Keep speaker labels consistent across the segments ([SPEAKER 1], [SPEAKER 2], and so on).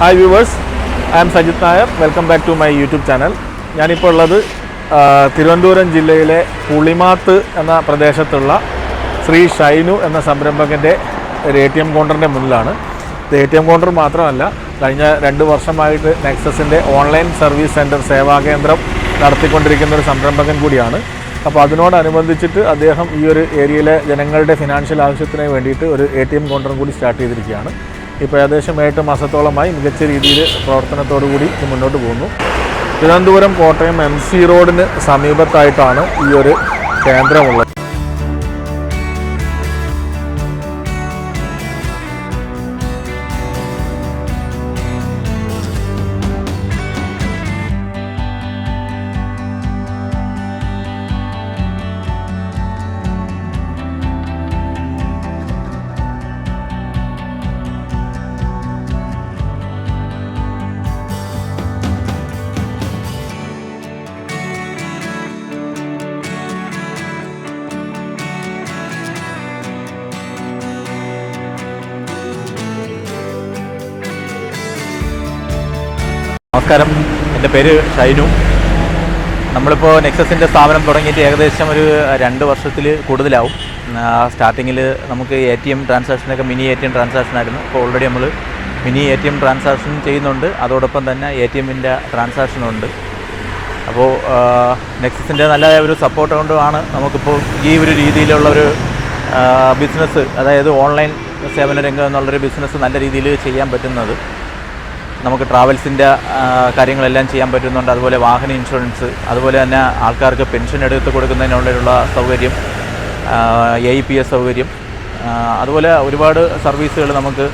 [SPEAKER 1] Hi viewers, I am Sajith Nair. Welcome back to my YouTube channel. ഞാനിപ്പോൾ ഉള്ളത് തിരുവനന്തപുരം ജില്ലയിലെ പുളിമാത്ത് എന്ന പ്രദേശത്തുള്ള ശ്രീ ഷൈനു എന്ന സംരംഭകൻ്റെ ഒരു ATM കൗണ്ടറിൻ്റെ മുന്നിലാണ്. ഇത് ATM കൗണ്ടർ മാത്രമല്ല, കഴിഞ്ഞ 2 വർഷമായിട്ട് നെക്സസിൻ്റെ ഓൺലൈൻ സർവീസ് സെൻറ്റർ സേവാകേന്ദ്രം നടത്തിക്കൊണ്ടിരിക്കുന്ന ഒരു സംരംഭകൻ കൂടിയാണ്. അപ്പോൾ അതിനോടനുബന്ധിച്ചിട്ട് അദ്ദേഹം ഈ ഒരു ഏരിയയിലെ ജനങ്ങളുടെ ഫിനാൻഷ്യൽ ആവശ്യത്തിന് വേണ്ടിയിട്ട് ഒരു ATM കൗണ്ടറും കൂടി സ്റ്റാർട്ട് ചെയ്തിരിക്കുകയാണ്. ഇപ്പോൾ ഏകദേശം 8 മാസത്തോളമായി മികച്ച രീതിയിൽ പ്രവർത്തനത്തോടു കൂടി മുന്നോട്ട് പോകുന്നു. തിരുവനന്തപുരം കോട്ടയം MC റോഡിന് സമീപത്തായിട്ടാണ് ഈ ഒരു കേന്ദ്രമുള്ളത്.
[SPEAKER 2] നമസ്കാരം, എൻ്റെ പേര് ഷൈനു. നമ്മളിപ്പോൾ നെക്സസിൻ്റെ സ്ഥാപനം തുടങ്ങിയിട്ട് ഏകദേശം ഒരു 2 വർഷത്തിൽ കൂടുതലാവും. സ്റ്റാർട്ടിങ്ങിൽ നമുക്ക് ATM ട്രാൻസാക്ഷനൊക്കെ മിനി ATM ട്രാൻസാക്ഷനായിരുന്നു. ഇപ്പോൾ ഓൾറെഡി നമ്മൾ മിനി ATM ട്രാൻസാക്ഷൻ ചെയ്യുന്നുണ്ട്, അതോടൊപ്പം തന്നെ ATMൻ്റെ ട്രാൻസാക്ഷനുണ്ട്. അപ്പോൾ നെക്സസിൻ്റെ നല്ല ഒരു സപ്പോർട്ട് കൊണ്ടുമാണ് നമുക്കിപ്പോൾ ഈ ഒരു രീതിയിലുള്ള ഒരു ബിസിനസ്, അതായത് ഓൺലൈൻ സേവന രംഗം എന്നുള്ളൊരു ബിസിനസ് നല്ല രീതിയിൽ ചെയ്യാൻ പറ്റുന്നത്. നമുക്ക് ട്രാവൽസിൻ്റെ കാര്യങ്ങളെല്ലാം ചെയ്യാൻ പറ്റുന്നുണ്ട്. അതുപോലെ വാഹന ഇൻഷുറൻസ്, അതുപോലെ തന്നെ ആൾക്കാർക്ക് പെൻഷൻ എടുത്ത് കൊടുക്കുന്നതിനുള്ളിലുള്ള സൗകര്യം, AEPS സൗകര്യം, അതുപോലെ ഒരുപാട് സർവീസുകൾ നമുക്ക്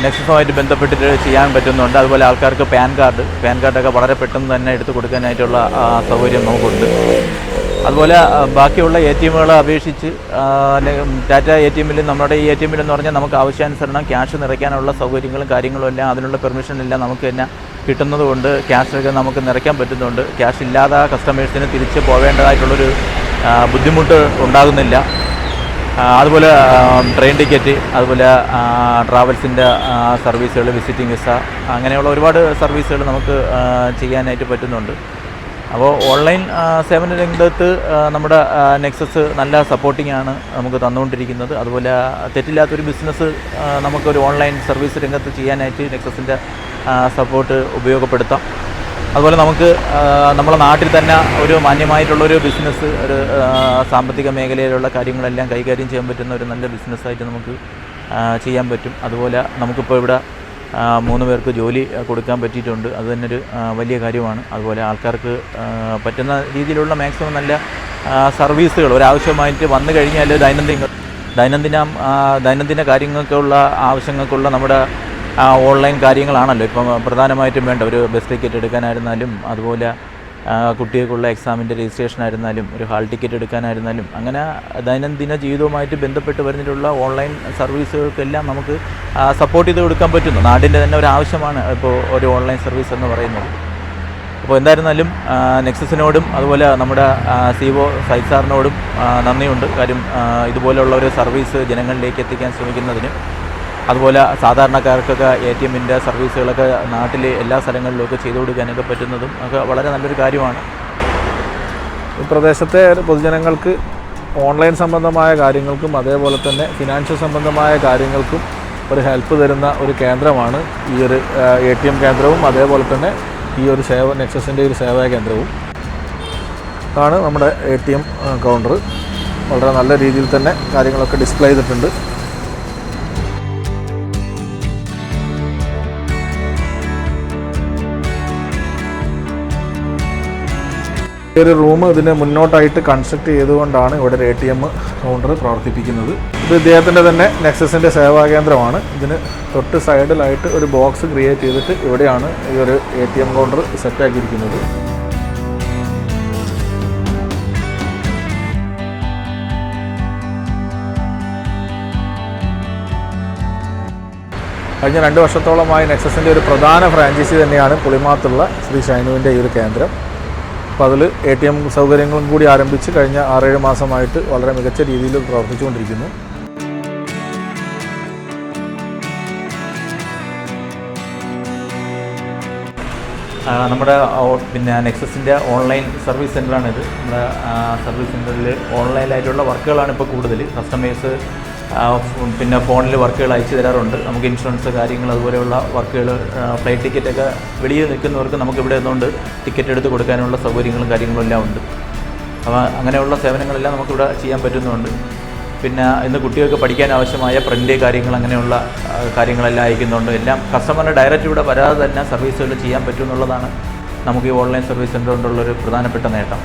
[SPEAKER 2] നെക്സസുമായിട്ട് ബന്ധപ്പെട്ടിട്ട് ചെയ്യാൻ പറ്റുന്നുണ്ട്. അതുപോലെ ആൾക്കാർക്ക് പാൻ കാർഡൊക്കെ വളരെ പെട്ടെന്ന് തന്നെ എടുത്ത് കൊടുക്കാനായിട്ടുള്ള സൗകര്യം നമുക്കുണ്ട്. അതുപോലെ ബാക്കിയുള്ള ATMകളെ അപേക്ഷിച്ച് ടാറ്റ ATMൽ, നമ്മുടെ ഈ ATMൽ എന്ന് പറഞ്ഞാൽ നമുക്ക് ആവശ്യാനുസരണം ക്യാഷ് നിറയ്ക്കാനുള്ള സൗകര്യങ്ങളും കാര്യങ്ങളും എല്ലാം, അതിനുള്ള പെർമിഷനെല്ലാം നമുക്ക് തന്നെ കിട്ടുന്നത് കൊണ്ട് ക്യാഷൊക്കെ നമുക്ക് നിറയ്ക്കാൻ പറ്റുന്നുണ്ട്. ക്യാഷ് ഇല്ലാതെ കസ്റ്റമേഴ്സിന് തിരിച്ച് പോവേണ്ടതായിട്ടുള്ളൊരു ബുദ്ധിമുട്ട് ഉണ്ടാകുന്നില്ല. അതുപോലെ ട്രെയിൻ ടിക്കറ്റ്, അതുപോലെ ട്രാവൽസിൻ്റെ സർവീസുകൾ, വിസിറ്റിംഗ് വിസ, അങ്ങനെയുള്ള ഒരുപാട് സർവീസുകൾ നമുക്ക് ചെയ്യാനായിട്ട് പറ്റുന്നുണ്ട്. അപ്പോൾ ഓൺലൈൻ സേവന രംഗത്ത് നമ്മുടെ നെക്സസ് നല്ല സപ്പോർട്ടിംഗ് ആണ് നമുക്ക് തന്നുകൊണ്ടിരിക്കുന്നത്. അതുപോലെ തെറ്റില്ലാത്തൊരു ബിസിനസ് നമുക്കൊരു ഓൺലൈൻ സർവീസ് രംഗത്ത് ചെയ്യാനായിട്ട് നെക്സസിൻ്റെ സപ്പോർട്ട് ഉപയോഗപ്പെടുത്താം. അതുപോലെ നമുക്ക് നമ്മുടെ നാട്ടിൽ തന്നെ ഒരു മാന്യമായിട്ടുള്ളൊരു ബിസിനസ്, ഒരു സാമ്പത്തിക മേഖലയിലുള്ള കാര്യങ്ങളെല്ലാം കൈകാര്യം ചെയ്യാൻ പറ്റുന്ന ഒരു നല്ല ബിസിനസ്സായിട്ട് നമുക്ക് ചെയ്യാൻ പറ്റും. അതുപോലെ നമുക്കിപ്പോൾ ഇവിടെ 3 പേർക്ക് ജോലി കൊടുക്കാൻ പറ്റിയിട്ടുണ്ട്. അത് തന്നെ ഒരു വലിയ കാര്യമാണ്. അതുപോലെ ആൾക്കാർക്ക് പറ്റുന്ന രീതിയിലുള്ള മാക്സിമം നല്ല സർവീസുകൾ ഒരാവശ്യമായിട്ട് വന്നു കഴിഞ്ഞാൽ ദൈനംദിന കാര്യങ്ങൾക്കുള്ള ആവശ്യങ്ങൾക്കുള്ള നമ്മുടെ ഓൺലൈൻ കാര്യങ്ങളാണല്ലോ ഇപ്പം പ്രധാനമായിട്ടും വേണ്ട. ഒരു ബസ് ടിക്കറ്റ് എടുക്കാനായിരുന്നാലും, അതുപോലെ കുട്ടികൾക്കുള്ള എക്സാമിൻ്റെ രജിസ്ട്രേഷൻ ആയിരുന്നാലും, ഒരു ഹാൾ ടിക്കറ്റ് എടുക്കാനായിരുന്നാലും, അങ്ങനെ ദൈനംദിന ജീവിതവുമായിട്ട് ബന്ധപ്പെട്ട് വരുന്നിട്ടുള്ള ഓൺലൈൻ സർവീസുകൾക്കെല്ലാം നമുക്ക് സപ്പോർട്ട് ചെയ്ത് കൊടുക്കാൻ പറ്റുന്നു. നാടിൻ്റെ തന്നെ ഒരു ആവശ്യമാണ് ഇപ്പോൾ ഒരു ഓൺലൈൻ സർവീസ് എന്ന് പറയുന്നത്. അപ്പോൾ എന്തായിരുന്നാലും നെക്സസിനോടും അതുപോലെ നമ്മുടെ CEO സൈദ് സാറിനോടും നന്ദിയുണ്ട്. കാര്യം ഇതുപോലുള്ള ഒരു സർവീസ് ജനങ്ങളിലേക്ക് എത്തിക്കാൻ ശ്രമിക്കുന്നതിന്, അതുപോലെ സാധാരണക്കാർക്കൊക്കെ ATMൻ്റെ സർവീസുകളൊക്കെ നാട്ടിൽ എല്ലാ സ്ഥലങ്ങളിലൊക്കെ ചെയ്തു കൊടുക്കാനൊക്കെ പറ്റുന്നതും ഒക്കെ വളരെ നല്ലൊരു കാര്യമാണ്.
[SPEAKER 1] ഈ പ്രദേശത്തെ പൊതുജനങ്ങൾക്ക് ഓൺലൈൻ സംബന്ധമായ കാര്യങ്ങൾക്കും അതേപോലെ തന്നെ ഫിനാൻഷ്യൽ സംബന്ധമായ കാര്യങ്ങൾക്കും ഒരു ഹെൽപ്പ് തരുന്ന ഒരു കേന്ദ്രമാണ് ഈ ഒരു ATM കേന്ദ്രവും, അതേപോലെ തന്നെ ഈ ഒരു നെക്സസിൻ്റെ ഒരു സേവാ കേന്ദ്രവും. ഇതാണ് നമ്മുടെ ATM കൗണ്ടർ. വളരെ നല്ല രീതിയിൽ തന്നെ കാര്യങ്ങളൊക്കെ ഡിസ്പ്ലേ ചെയ്തിട്ടുണ്ട്. ഈ ഒരു റൂം ഇതിന് മുന്നോട്ടായിട്ട് കൺസ്ട്രക്ട് ചെയ്തുകൊണ്ടാണ് ഇവിടെ ഒരു ATM കൗണ്ടർ പ്രവർത്തിപ്പിക്കുന്നത്. ഇത് ഇദ്ദേഹത്തിൻ്റെ തന്നെ നെക്സസിൻ്റെ സേവാകേന്ദ്രമാണ്. ഇതിന് തൊട്ട് സൈഡിലായിട്ട് ഒരു ബോക്സ് ക്രിയേറ്റ് ചെയ്തിട്ട് ഇവിടെയാണ് ഈ ഒരു ATM കൗണ്ടർ സെറ്റാക്കിയിരിക്കുന്നത്. കഴിഞ്ഞ 2 വർഷത്തോളമായി നെക്സസിൻ്റെ ഒരു പ്രധാന ഫ്രാഞ്ചൈസി തന്നെയാണ് പുളിമാത്തുള്ള ശ്രീ ഷൈനുവിൻ്റെ ഈ ഒരു കേന്ദ്രം. അപ്പോൾ അതിൽ ATM സൗകര്യങ്ങളും കൂടി ആരംഭിച്ച് കഴിഞ്ഞ 6-7 മാസമായിട്ട് വളരെ മികച്ച രീതിയിൽ പ്രവർത്തിച്ചുകൊണ്ടിരിക്കുന്നു.
[SPEAKER 2] നമ്മുടെ പിന്നെ നെക്സസിൻ്റെ ഓൺലൈൻ സർവീസ് സെൻ്ററാണിത്. നമ്മുടെ സർവീസ് സെൻ്ററിൽ ഓൺലൈനായിട്ടുള്ള വർക്കുകളാണ് ഇപ്പോൾ കൂടുതൽ. കസ്റ്റമേഴ്സ് പിന്നെ ഫോണിൽ വർക്കുകൾ അയച്ചു തരാറുണ്ട്. നമുക്ക് ഇൻഷുറൻസ് കാര്യങ്ങൾ അതുപോലെയുള്ള വർക്കുകൾ, ഫ്ലൈറ്റ് ടിക്കറ്റൊക്കെ വെളിയിൽ നിൽക്കുന്നവർക്ക് നമുക്കിവിടെ നിന്നുകൊണ്ട് ടിക്കറ്റ് എടുത്ത് കൊടുക്കാനുള്ള സൗകര്യങ്ങളും കാര്യങ്ങളും എല്ലാം ഉണ്ട്. അപ്പോൾ അങ്ങനെയുള്ള സേവനങ്ങളെല്ലാം നമുക്കിവിടെ ചെയ്യാൻ പറ്റുന്നുണ്ട്. പിന്നെ ഇന്ന് കുട്ടികൾക്ക് പഠിക്കാൻ ആവശ്യമായ പ്രിൻ്റ് കാര്യങ്ങൾ അങ്ങനെയുള്ള കാര്യങ്ങളെല്ലാം അയക്കുന്നുണ്ട്. എല്ലാം കസ്റ്റമറിന് ഡയറക്റ്റ് ഇവിടെ വരാതെ തന്നെ സർവീസുകൾ ചെയ്യാൻ പറ്റും എന്നുള്ളതാണ് നമുക്ക് ഈ ഓൺലൈൻ സർവീസ് സെൻ്റർ കൊണ്ടുള്ളൊരു പ്രധാനപ്പെട്ട നേട്ടം.